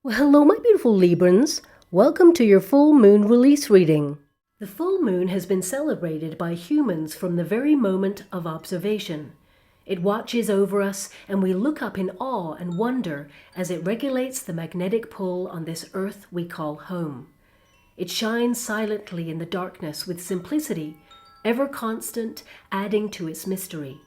Well, hello, my beautiful Librans. Welcome to your full moon release reading. The full moon has been celebrated by humans from the very moment of observation. It watches over us, and we look up in awe and wonder as it regulates the magnetic pull on this earth we call home. It shines silently in the darkness with simplicity, ever constant, adding to its mystery.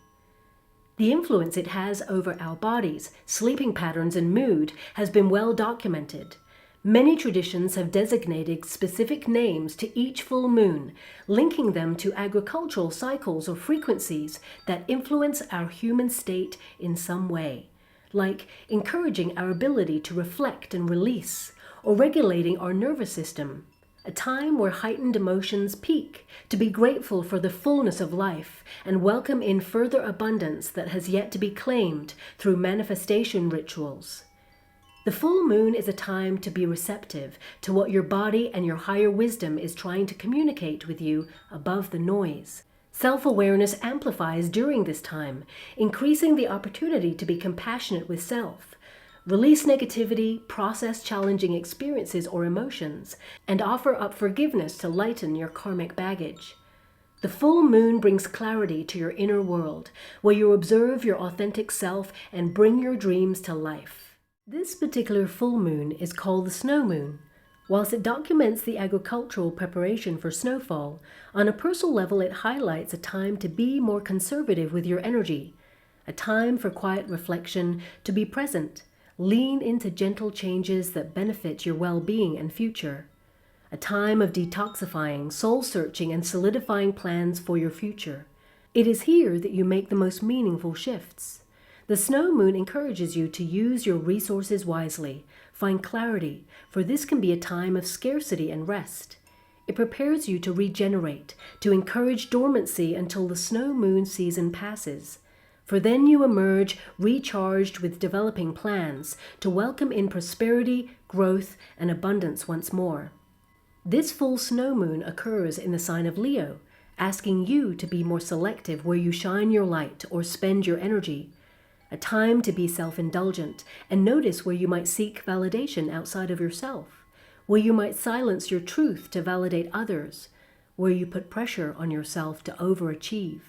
The influence it has over our bodies, sleeping patterns, and mood has been well documented. Many traditions have designated specific names to each full moon, linking them to agricultural cycles or frequencies that influence our human state in some way, like encouraging our ability to reflect and release, or regulating our nervous system. A time where heightened emotions peak, to be grateful for the fullness of life and welcome in further abundance that has yet to be claimed through manifestation rituals. The full moon is a time to be receptive to what your body and your higher wisdom is trying to communicate with you above the noise. Self-awareness amplifies during this time, increasing the opportunity to be compassionate with self. Release negativity, process challenging experiences or emotions, and offer up forgiveness to lighten your karmic baggage. The full moon brings clarity to your inner world, where you observe your authentic self and bring your dreams to life. This particular full moon is called the Snowmoon. Whilst it documents the agricultural preparation for snowfall, on a personal level it highlights a time to be more conservative with your energy, a time for quiet reflection, to be present. Lean into gentle changes that benefit your well-being and future. A time of detoxifying, soul-searching, and solidifying plans for your future. It is here that you make the most meaningful shifts. The snow moon encourages you to use your resources wisely, find clarity, for this can be a time of scarcity and rest. It prepares you to regenerate, to encourage dormancy until the snow moon season passes. For then you emerge recharged with developing plans to welcome in prosperity, growth, and abundance once more. This full snow moon occurs in the sign of Leo, asking you to be more selective where you shine your light or spend your energy. A time to be self-indulgent and notice where you might seek validation outside of yourself, where you might silence your truth to validate others, where you put pressure on yourself to overachieve.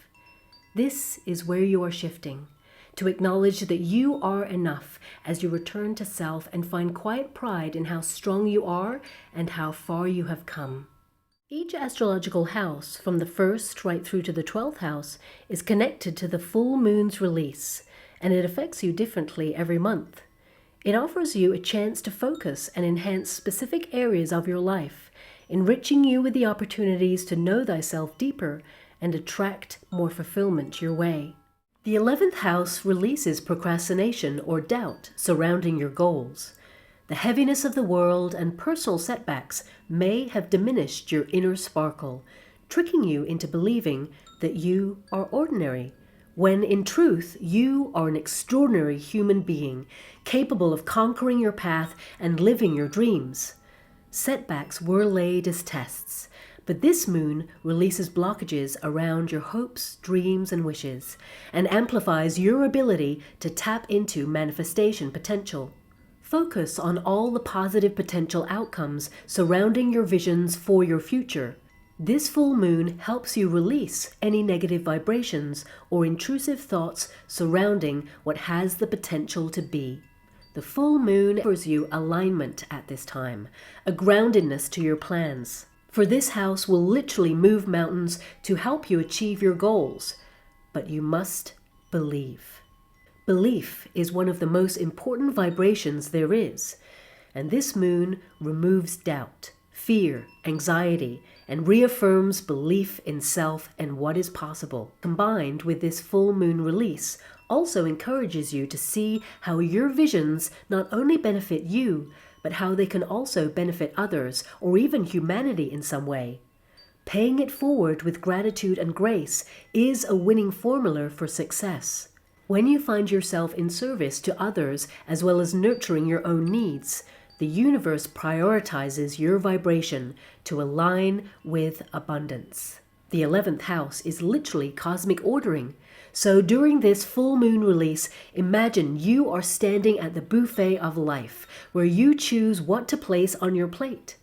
This is where you are shifting, to acknowledge that you are enough as you return to self and find quiet pride in how strong you are and how far you have come. Each astrological house, from the 1st right through to the 12th house, is connected to the full moon's release, and it affects you differently every month. It offers you a chance to focus and enhance specific areas of your life, enriching you with the opportunities to know thyself deeper and attract more fulfillment your way. The 11th house releases procrastination or doubt surrounding your goals. The heaviness of the world and personal setbacks may have diminished your inner sparkle, tricking you into believing that you are ordinary, when in truth you are an extraordinary human being, capable of conquering your path and living your dreams. Setbacks were laid as tests, but this moon releases blockages around your hopes, dreams, and wishes, and amplifies your ability to tap into manifestation potential. Focus on all the positive potential outcomes surrounding your visions for your future. This full moon helps you release any negative vibrations or intrusive thoughts surrounding what has the potential to be. The full moon offers you alignment at this time, a groundedness to your plans. For this house will literally move mountains to help you achieve your goals, but you must believe. Belief is one of the most important vibrations there is, and this moon removes doubt, fear, anxiety, and reaffirms belief in self and what is possible. Combined with this full moon release, also encourages you to see how your visions not only benefit you, but how they can also benefit others or even humanity in some way. Paying it forward with gratitude and grace is a winning formula for success. When you find yourself in service to others as well as nurturing your own needs, the universe prioritizes your vibration to align with abundance. The 11th house is literally cosmic ordering. So during this full moon release, imagine you are standing at the buffet of life, where you choose what to place on your plate.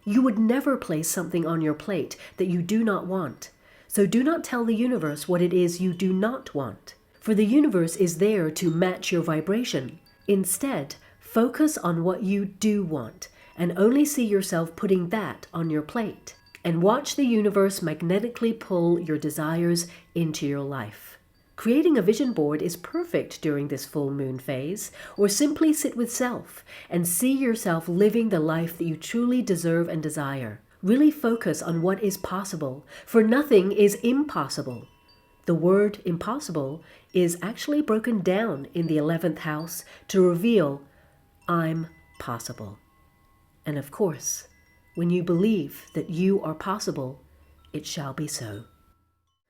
You would never place something on your plate that you do not want. So do not tell the universe what it is you do not want, for the universe is there to match your vibration. Instead, focus on what you do want and only see yourself putting that on your plate, and watch the universe magnetically pull your desires into your life. Creating a vision board is perfect during this full moon phase, or simply sit with self and see yourself living the life that you truly deserve and desire. Really focus on what is possible, for nothing is impossible. The word impossible is actually broken down in the 11th house to reveal, I'm possible. And of course, when you believe that you are possible, it shall be so.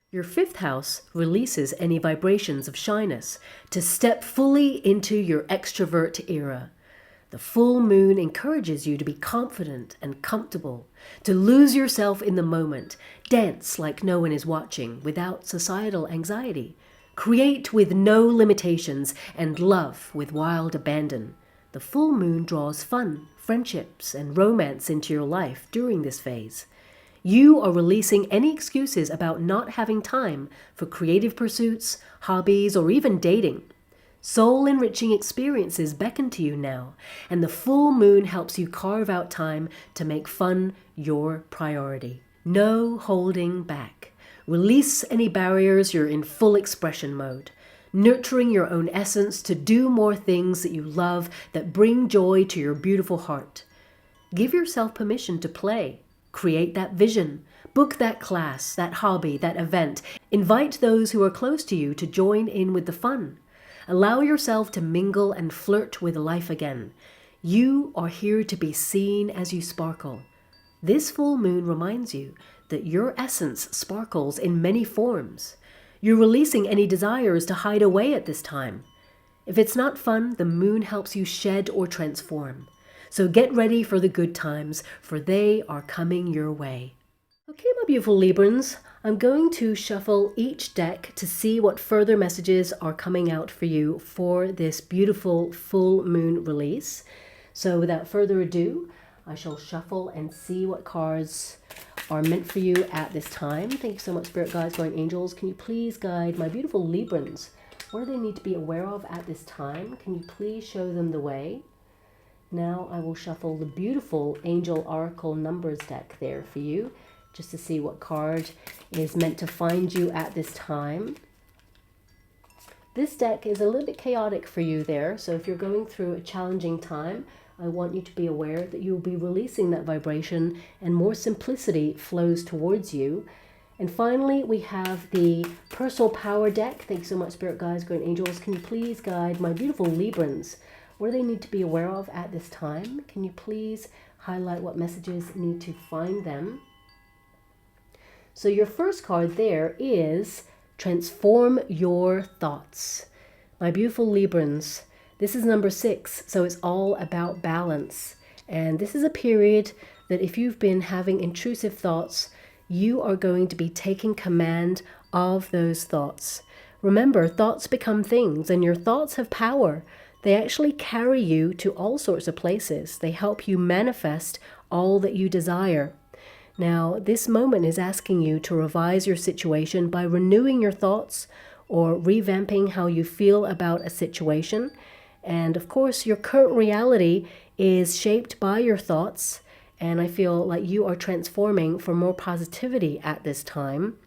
Your 5th house releases any vibrations of shyness to step fully into your extrovert era. The full moon encourages you to be confident and comfortable, to lose yourself in the moment, dance like no one is watching without societal anxiety, create with no limitations, and love with wild abandon. The full moon draws fun, friendships, and romance into your life during this phase. You are releasing any excuses about not having time for creative pursuits, hobbies, or even dating. Soul-enriching experiences beckon to you now, and the full moon helps you carve out time to make fun your priority. No holding back. Release any barriers. You're in full expression mode, nurturing your own essence to do more things that you love that bring joy to your beautiful heart. Give yourself permission to play. Create that vision. Book that class, that hobby, that event. Invite those who are close to you to join in with the fun. Allow yourself to mingle and flirt with life again. You are here to be seen as you sparkle. This full moon reminds you that your essence sparkles in many forms. You're releasing any desires to hide away at this time. If it's not fun, the moon helps you shed or transform. So get ready for the good times, for they are coming your way. Okay, my beautiful Librans, I'm going to shuffle each deck to see what further messages are coming out for you for this beautiful full moon release. So without further ado, I shall shuffle and see what cards are meant for you at this time. Thank you so much, Spirit Guides, Guardian Angels. Can you please guide my beautiful Librans? What do they need to be aware of at this time? Can you please show them the way? Now I will shuffle the beautiful Angel Oracle Numbers deck there for you, just to see what card is meant to find you at this time. This deck is a little bit chaotic for you there, so if you're going through a challenging time, I want you to be aware that you'll be releasing that vibration and more simplicity flows towards you. And finally, we have the Personal Power deck. Thanks so much, Spirit Guides, Guardian Angels. Can you please guide my beautiful Librans? What do they need to be aware of at this time? Can you please highlight what messages need to find them? So your first card there is Transform Your Thoughts. My beautiful Librans, this is number 6, so it's all about balance. And this is a period that if you've been having intrusive thoughts, you are going to be taking command of those thoughts. Remember, thoughts become things, and your thoughts have power. They actually carry you to all sorts of places. They help you manifest all that you desire. Now, this moment is asking you to revise your situation by renewing your thoughts or revamping how you feel about a situation. And of course, your current reality is shaped by your thoughts. And I feel like you are transforming for more positivity at this time.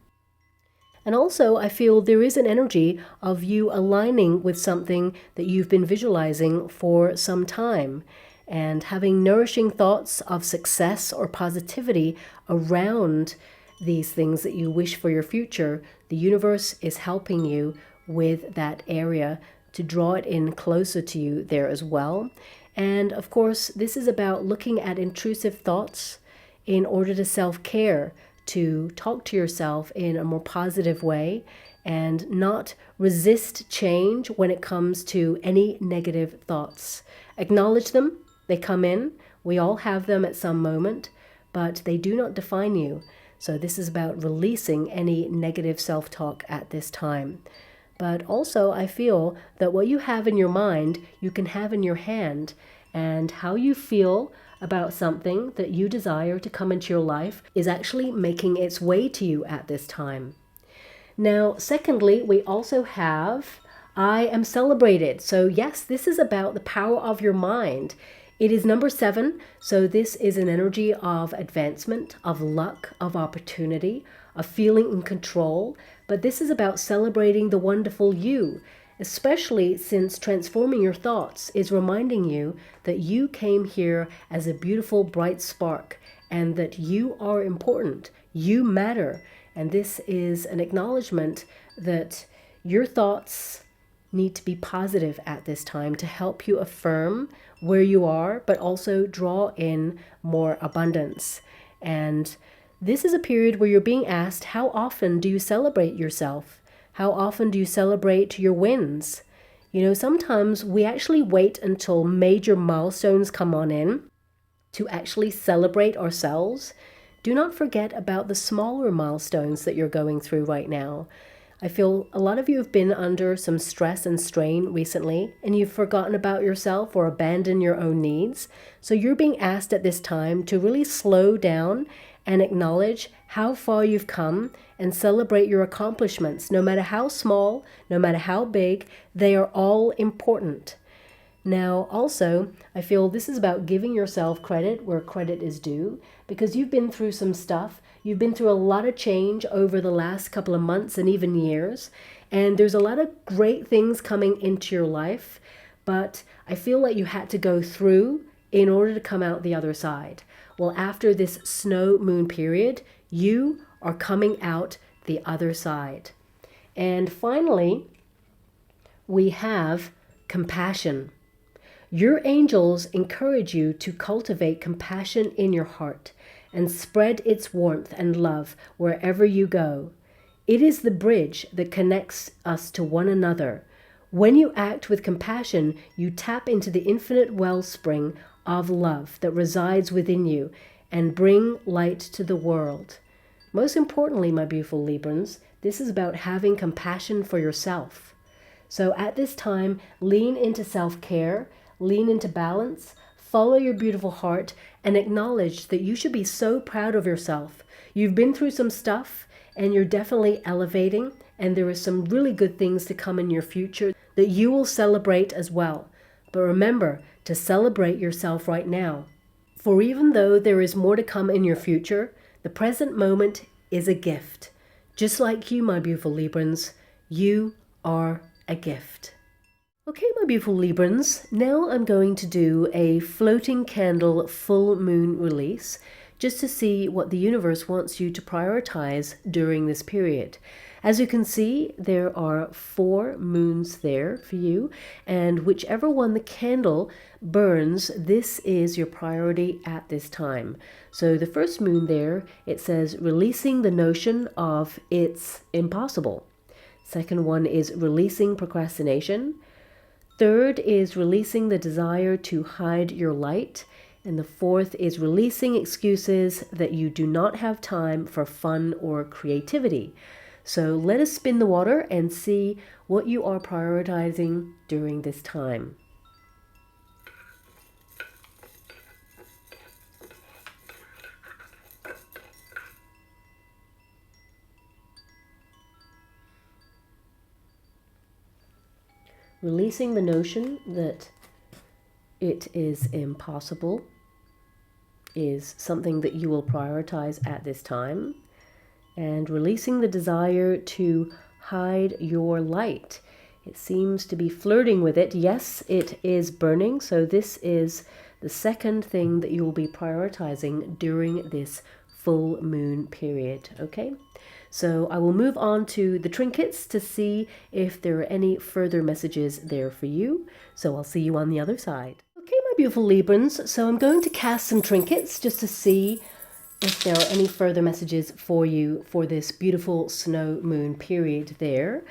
And also, I feel there is an energy of you aligning with something that you've been visualizing for some time and having nourishing thoughts of success or positivity around these things that you wish for your future. The universe is helping you with that area to draw it in closer to you there as well. And of course, this is about looking at intrusive thoughts in order to self-care, to talk to yourself in a more positive way and not resist change when it comes to any negative thoughts. Acknowledge them. They come in. We all have them at some moment, but they do not define you. So this is about releasing any negative self-talk at this time. But also I feel that what you have in your mind, you can have in your hand, and how you feel about something that you desire to come into your life is actually making its way to you at this time. Now, secondly, we also have I am celebrated. So yes, this is about the power of your mind. It is number 7, so this is an energy of advancement, of luck, of opportunity, of feeling in control, but this is about celebrating the wonderful you, especially since transforming your thoughts is reminding you that you came here as a beautiful, bright spark, and that you are important, you matter, and this is an acknowledgement that your thoughts need to be positive at this time to help you affirm where you are, but also draw in more abundance. And this is a period where you're being asked, how often do you celebrate yourself? How often do you celebrate your wins? You know, sometimes we actually wait until major milestones come on in to actually celebrate ourselves. Do not forget about the smaller milestones that you're going through right now. I feel a lot of you have been under some stress and strain recently, and you've forgotten about yourself or abandoned your own needs. So you're being asked at this time to really slow down and acknowledge how far you've come and celebrate your accomplishments. No matter how small, no matter how big, they are all important. Now, also, I feel this is about giving yourself credit where credit is due, because you've been through some stuff. You've been through a lot of change over the last couple of months and even years, and there's a lot of great things coming into your life, but I feel like you had to go through in order to come out the other side. Well, after this snow moon period, you are coming out the other side. And finally, we have compassion. Your angels encourage you to cultivate compassion in your heart and spread its warmth and love wherever you go. It is the bridge that connects us to one another. When you act with compassion, you tap into the infinite wellspring of love that resides within you and bring light to the world. Most importantly, my beautiful Librans, this is about having compassion for yourself. So at this time, lean into self-care, lean into balance, follow your beautiful heart, and acknowledge that you should be so proud of yourself. You've been through some stuff, and you're definitely elevating, and there are some really good things to come in your future that you will celebrate as well. But remember to celebrate yourself right now. For even though there is more to come in your future, the present moment is a gift. Just like you, my beautiful Librans, you are a gift. Okay, my beautiful Librans, now I'm going to do a floating candle full moon release just to see what the universe wants you to prioritize during this period. As you can see, there are 4 moons there for you, and whichever one the candle burns, this is your priority at this time. So the first moon there, it says releasing the notion of it's impossible. Second one is releasing procrastination. Third is releasing the desire to hide your light. And the fourth is releasing excuses that you do not have time for fun or creativity. So let us spin the water and see what you are prioritizing during this time. Releasing the notion that it is impossible is something that you will prioritize at this time. And releasing the desire to hide your light. It seems to be flirting with it. Yes, it is burning. So this is the second thing that you will be prioritizing during this full moon period. Okay? So I will move on to the trinkets to see if there are any further messages there for you. So I'll see you on the other side. Okay, my beautiful Librans. So I'm going to cast some trinkets just to see if there are any further messages for you for this beautiful snow moon period there.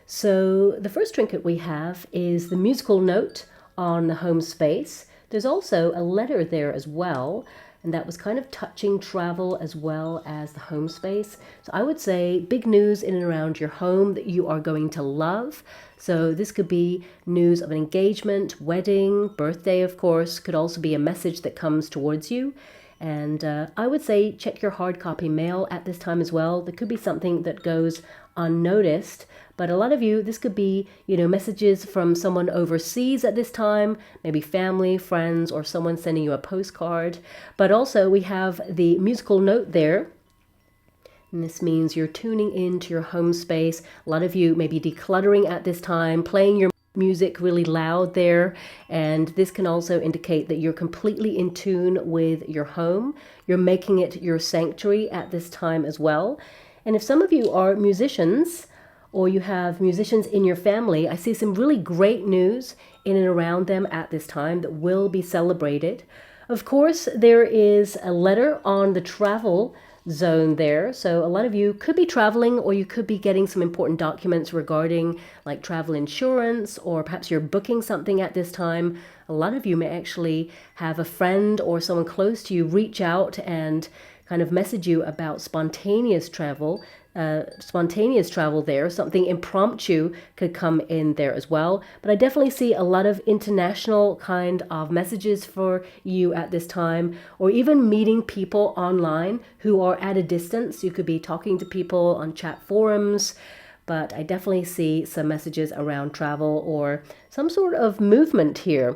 So the first trinket we have is the musical note on the home space. There's also a letter there as well. and that was kind of touching travel as well as the home space. So I would say big news in and around your home that you are going to love. So this could be news of an engagement, wedding, birthday, of course, could also be a message that comes towards you. And I would say check your hard copy mail at this time as well. There could be something that goes unnoticed, but a lot of you, this could be, messages from someone overseas at this time, maybe family, friends, or someone sending you a postcard. But also we have the musical note there. And this means you're tuning into your home space. A lot of you may be decluttering at this time, playing your music really loud there, and this can also indicate that you're completely in tune with your home. You're making it your sanctuary at this time as well. And if some of you are musicians or you have musicians in your family, I see some really great news in and around them at this time that will be celebrated. Of course, there is a letter on the travel zone there. So a lot of you could be traveling, or you could be getting some important documents regarding like travel insurance, or perhaps you're booking something at this time. A lot of you may actually have a friend or someone close to you reach out and kind of message you about spontaneous travel there. Something impromptu could come in there as well. But I definitely see a lot of international kind of messages for you at this time, or even meeting people online who are at a distance. You could be talking to people on chat forums, but I definitely see some messages around travel or some sort of movement here.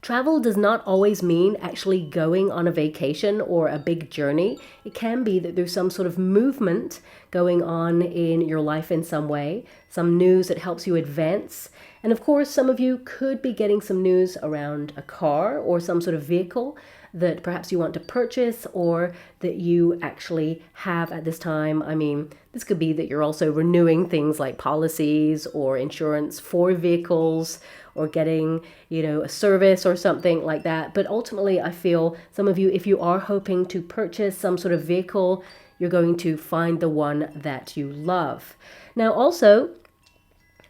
Travel does not always mean actually going on a vacation or a big journey. It can be that there's some sort of movement going on in your life in some way, some news that helps you advance. And of course, some of you could be getting some news around a car or some sort of vehicle that perhaps you want to purchase or that you actually have at this time. I mean, this could be that you're also renewing things like policies or insurance for vehicles, or getting, a service or something like that. But ultimately, I feel some of you, if you are hoping to purchase some sort of vehicle, you're going to find the one that you love. Now, also,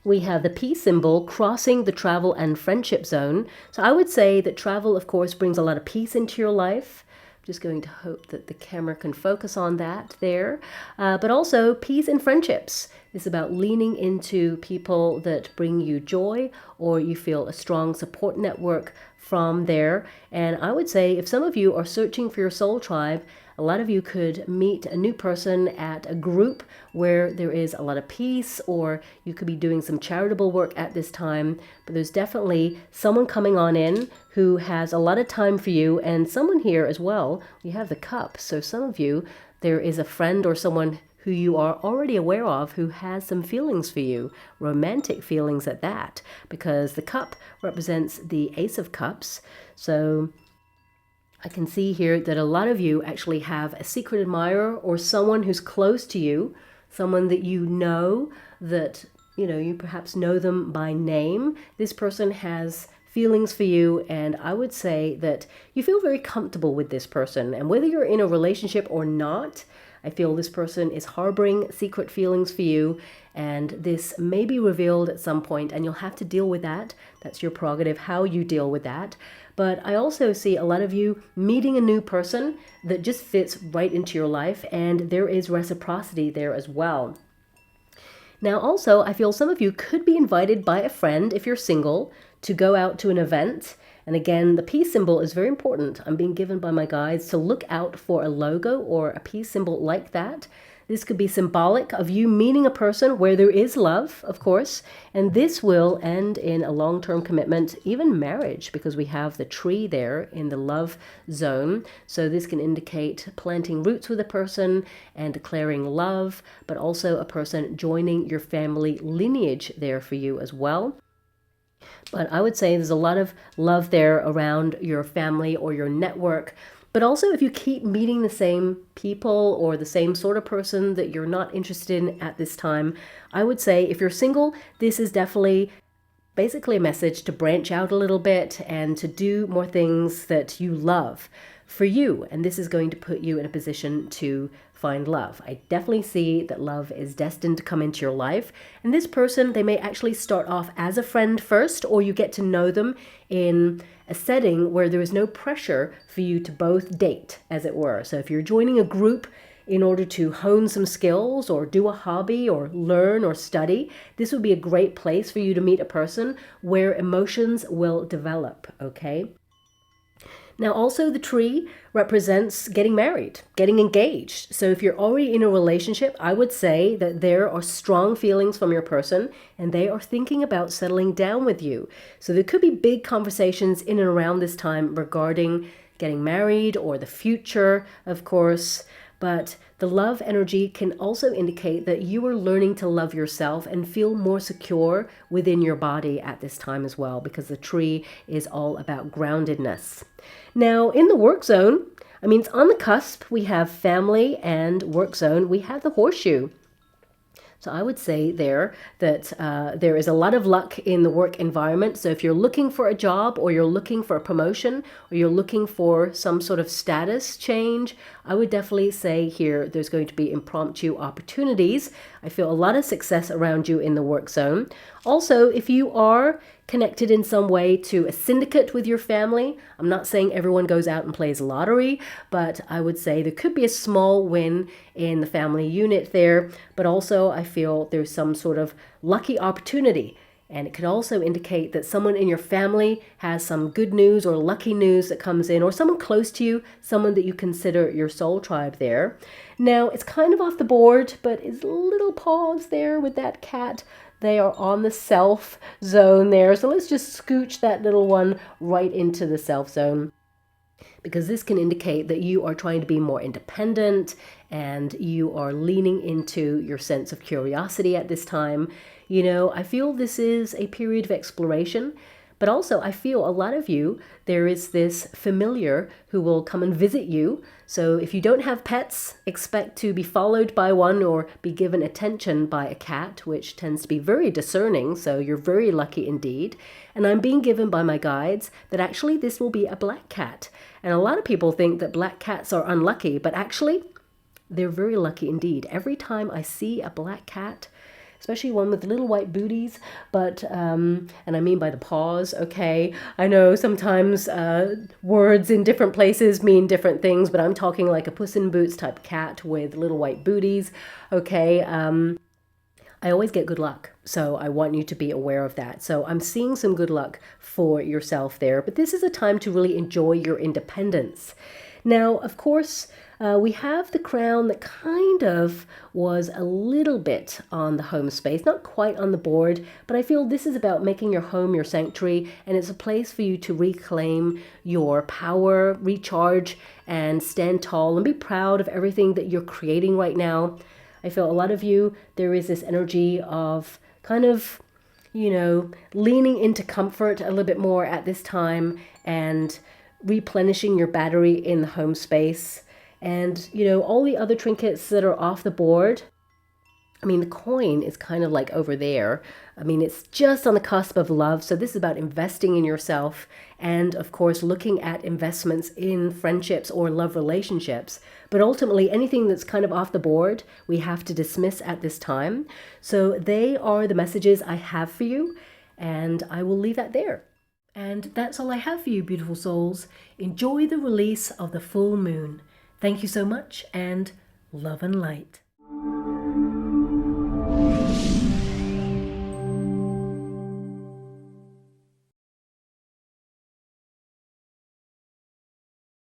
we have the peace symbol crossing the travel and friendship zone. So I would say that travel, of course, brings a lot of peace into your life. I'm just going to hope that the camera can focus on that there. But also peace in friendships. It's about leaning into people that bring you joy, or you feel a strong support network from there. And I would say if some of you are searching for your soul tribe, a lot of you could meet a new person at a group where there is a lot of peace, or you could be doing some charitable work at this time. But there's definitely someone coming on in who has a lot of time for you, and someone here as well. We have the cup. So some of you, there is a friend or someone who you are already aware of who has some feelings for you, romantic feelings at that, because the cup represents the Ace of Cups. So I can see here that a lot of you actually have a secret admirer or someone who's close to you, someone that you know that, you perhaps know them by name. This person has feelings for you, and I would say that you feel very comfortable with this person. And whether you're in a relationship or not, I feel this person is harboring secret feelings for you, and this may be revealed at some point, and you'll have to deal with that. That's your prerogative, how you deal with that. But I also see a lot of you meeting a new person that just fits right into your life, and there is reciprocity there as well. Now also, I feel some of you could be invited by a friend, if you're single, to go out to an event. And again, the peace symbol is very important. I'm being given by my guides to look out for a logo or a peace symbol like that. This could be symbolic of you meeting a person where there is love, of course, and this will end in a long-term commitment, even marriage, because we have the tree there in the love zone. So this can indicate planting roots with a person and declaring love, but also a person joining your family lineage there for you as well. But I would say there's a lot of love there around your family or your network. But also, if you keep meeting the same people or the same sort of person that you're not interested in at this time, I would say if you're single, this is definitely basically a message to branch out a little bit and to do more things that you love for you. And this is going to put you in a position to find love. I definitely see that love is destined to come into your life. And this person, they may actually start off as a friend first, or you get to know them in a setting where there is no pressure for you to both date, as it were. So if you're joining a group in order to hone some skills or do a hobby or learn or study, this would be a great place for you to meet a person where emotions will develop, okay? Now also the tree represents getting married, getting engaged. So if you're already in a relationship, I would say that there are strong feelings from your person and they are thinking about settling down with you. So there could be big conversations in and around this time regarding getting married or the future, of course. But the love energy can also indicate that you are learning to love yourself and feel more secure within your body at this time as well, because the tree is all about groundedness. Now, in the work zone, I mean, it's on the cusp. We have family and work zone. We have the horseshoe. So I would say there that there is a lot of luck in the work environment. So if you're looking for a job or you're looking for a promotion or you're looking for some sort of status change, I would definitely say here there's going to be impromptu opportunities. I feel a lot of success around you in the work zone. Also, if you are connected in some way to a syndicate with your family, I'm not saying everyone goes out and plays lottery, but I would say there could be a small win in the family unit there, but also I feel there's some sort of lucky opportunity. And it could also indicate that someone in your family has some good news or lucky news that comes in, or someone close to you, someone that you consider your soul tribe there. Now, it's kind of off the board, but it's a little pause there with that cat. They are on the self zone there. So let's just scooch that little one right into the self zone, because this can indicate that you are trying to be more independent and you are leaning into your sense of curiosity at this time. You know, I feel this is a period of exploration, but also I feel a lot of you, there is this familiar who will come and visit you. So if you don't have pets, expect to be followed by one or be given attention by a cat, which tends to be very discerning. So you're very lucky indeed. And I'm being given by my guides that actually this will be a black cat. And a lot of people think that black cats are unlucky, but actually they're very lucky indeed. Every time I see a black cat, especially one with little white booties, but, and I mean by the paws, okay? I know sometimes words in different places mean different things, but I'm talking like a Puss in Boots type cat with little white booties, okay? I always get good luck, so I want you to be aware of that. So I'm seeing some good luck for yourself there, but this is a time to really enjoy your independence. Now, of course, we have the crown that kind of was a little bit on the home space, not quite on the board, but I feel this is about making your home your sanctuary, and it's a place for you to reclaim your power, recharge, and stand tall and be proud of everything that you're creating right now. I feel a lot of you, there is this energy of kind of, you know, leaning into comfort a little bit more at this time and replenishing your battery in the home space. And, you know, all the other trinkets that are off the board, I mean, the coin is kind of like over there. I mean, it's just on the cusp of love. So this is about investing in yourself and, of course, looking at investments in friendships or love relationships. But ultimately, anything that's kind of off the board, we have to dismiss at this time. So they are the messages I have for you, and I will leave that there. And that's all I have for you, beautiful souls. Enjoy the release of the full moon. Thank you so much, and love and light.